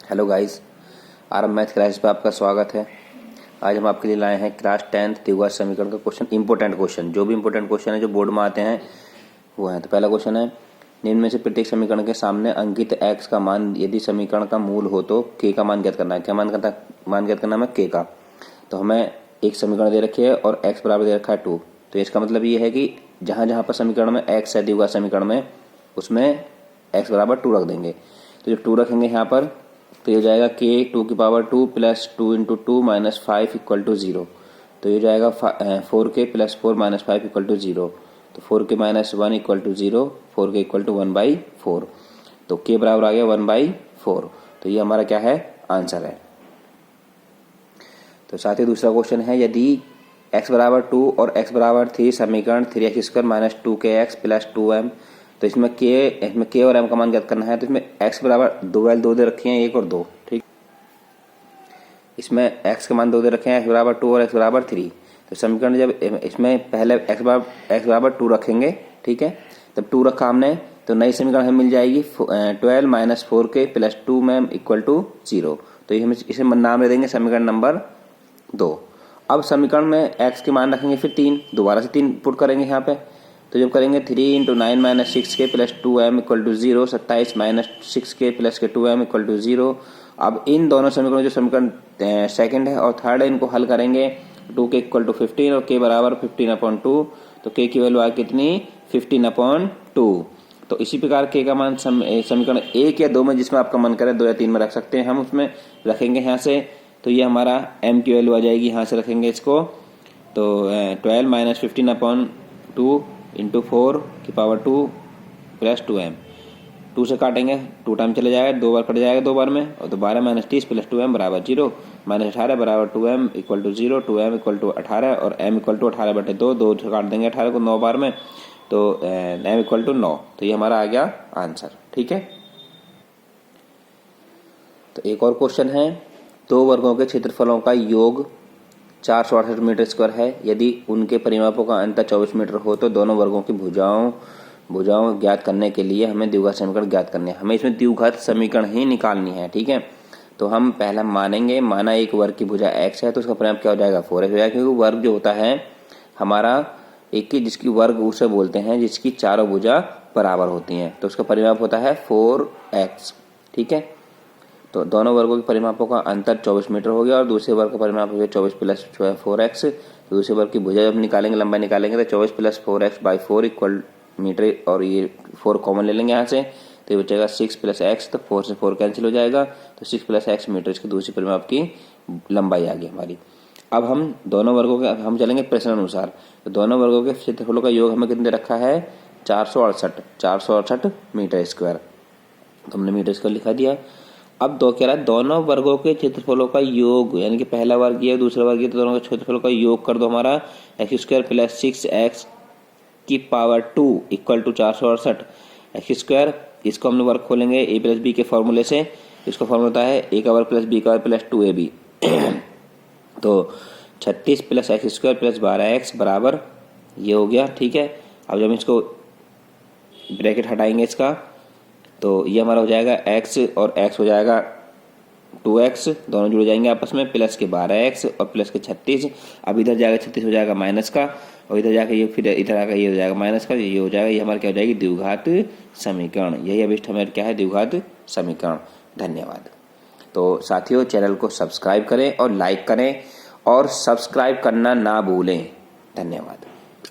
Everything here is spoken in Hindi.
Hello guys, RM math class पे आपका स्वागत है। आज हम आपके लिए लाए हैं क्लास 10th द्विघात समीकरण का क्वेश्चन, इंपॉर्टेंट क्वेश्चन। जो भी इंपॉर्टेंट क्वेश्चन है जो बोर्ड में आते हैं वो है। तो पहला क्वेश्चन है, निम्न में से प्रत्येक समीकरण के सामने अंकित x का मान यदि समीकरण का मूल हो तो k का मान ज्ञात करना है। क्या मान ज्ञात करना है? k का। तो हमें एक समीकरण दे रखी है और x बराबर दे रखा है 2। तो इसका मतलब ये है कि जहाँ जहाँ पर समीकरण में x है द्विघात समीकरण में, उसमें x बराबर 2 रख देंगे। तो जब 2 रखेंगे यहाँ पर तो ये जाएगा k 2 की power 2 plus 2 into 2 minus 5 equal to 0। तो ये जाएगा 4k plus 4 minus 5 equal to 0। तो 4k minus 1 equal to 0, 4k equal to 1/4। तो k बराबर आ गया 1/4। तो ये हमारा क्या है? आंसर है। तो साथ ही दूसरा क्वेश्चन है, यदि x बराबर 2 और x बराबर 3 समीकरण 3x² minus 2kx plus 2m, तो इसमें k और m का मान ज्ञात करना है। तो इसमें x बराबर 2 वैल्यू 2 दे रखी हैं, 1 और 2। ठीक, इसमें x के मान 2 दे रखे हैं, x बराबर 2 और x बराबर 3। तो समीकरण जब इसमें पहले x बराबर 2 रखेंगे, ठीक है, तब 2 रखा हमने, तो नई समीकरण हमें मिल जाएगी 12 minus 4k plus 2m equal to 0। तो ये हम इसे नाम दे देंगे समीकरण नंबर 2। अब समीकरण में x के मान रखेंगे फिर 3, दोबारा से 3 पुट करेंगे यहाँ पे। तो जब करेंगे 3 into 9 minus 6k plus 2m equal to 0, 27 minus 6k plus के 2m इक्वल टू 0। अब इन दोनों समीकरणों जो समीकरण सेकंड है और थर्ड है, इनको हल करेंगे। 2k इक्वल टू 15 और k बराबर 15/2। तो k की वैल्यू आ कितनी? 15/2। तो इसी प्रकार k का मान समीकरण 1 या 2 में, जिसमें आपका मन करे 2 या 3 में रख सकते हैं, हम उसमें रखेंगे यहाँ से। तो ये हमारा m की वैल्यू आ जाएगी, यहाँ से रखेंगे इसको। तो 12 माइनस 15/2 इंटू 4 की पावर 2 प्लस 2m। 2 से काटेंगे, 2 टाइम चले जाएगा, 2 बार कट जाएगा 2 बार में। और तो 12 माइनस 30 प्लस 2m बराबर 0, माइनस 18 बराबर 2m equal to 0, 2m equal to 18 और m इक्वल टू 18/2। 2 से काट देंगे 18 को 9 बार में, तो m इक्वल टू 9। तो ये हमारा आ गया आंसर। ठीक है। तो एक और क्वेश्चन है, 2 वर्गों के क्षेत्रफलों का योग 468 मीटर स्क्वायर है। यदि उनके परिमापों का अंतर 24 मीटर हो तो दोनों वर्गों की भुजाओं ज्ञात करने के लिए हमें द्विघात समीकरण ज्ञात करने हैं। हमें इसमें द्विघात समीकरण ही निकालनी है। ठीक है। तो हम पहला माना एक वर्ग की भुजा x है, तो उसका परिमाप क्या हो जाएगा? 4x हो जाएगा, क्योंकि वर्ग जो होता है हमारा एक की, जिसकी वर्ग उसे बोलते हैं जिसकी चारों भुजा बराबर होती हैं। तो उसका परिमाप होता है 4x। ठीक है। तो दोनों वर्गों के परिमापों का अंतर 24 मीटर हो गया और दूसरे वर्ग का परिमाप हो गया 24 प्लस 4x। तो दूसरे वर्ग की भुजा जब निकालेंगे, लंबाई निकालेंगे, तो 24 प्लस 4x/4 इक्वल मीटर, और ये 4 कॉमन ले लेंगे यहाँ से, तो ये बचेगा 6 प्लस x। तो 4 से 4 कैंसिल हो जाएगा, तो 6 प्लस x मीटर इसकी दूसरी परिमाप की लंबाई आ गई हमारी। अब हम दोनों वर्गों के हम चलेंगे प्रश्न अनुसार। तो दोनों वर्गों के क्षेत्रफलों का योग हमें कितने रखा है? 468 मीटर स्क्वायर। तो हमने मीटर स्क्वायर लिखा दिया। अब दो कह रहा है दोनों वर्गों के क्षेत्रफलों का योग, यानी कि पहला वर्ग ये दूसरा वर्ग ये, तो दोनों के क्षेत्रफलों का योग कर दो हमारा x² प्लस 6x की पावर 2 इक्वल टू 468 x²। इसको हम लोग वर्ग खोलेंगे a प्लस बी के फॉर्मूले से। इसका फॉर्मूला होता है a का वर्ग प्लस b का वर्ग प्लस 2ab। तो 36 प्लस x² प्लस 12x बराबर ये हो गया। ठीक है। अब जब इसको ब्रैकेट हटाएंगे इसका, तो ये हमारा हो जाएगा x और x हो जाएगा 2x, दोनों जुड़ जाएंगे आपस में, प्लस के 12x और प्लस के 36। अब इधर जाएगा 36 हो जाएगा माइनस का, और इधर जाकर ये फिर इधर आकर ये हो जाएगा माइनस का, ये हो जाएगा। ये हमारा क्या हो जाएगी? द्विघात समीकरण। यही अभिष्ट हमारे क्या है? द्विघात समीकरण। धन्यवाद। तो साथियों, चैनल को सब्सक्राइब करें और लाइक करें और सब्सक्राइब करना ना भूलें। धन्यवाद।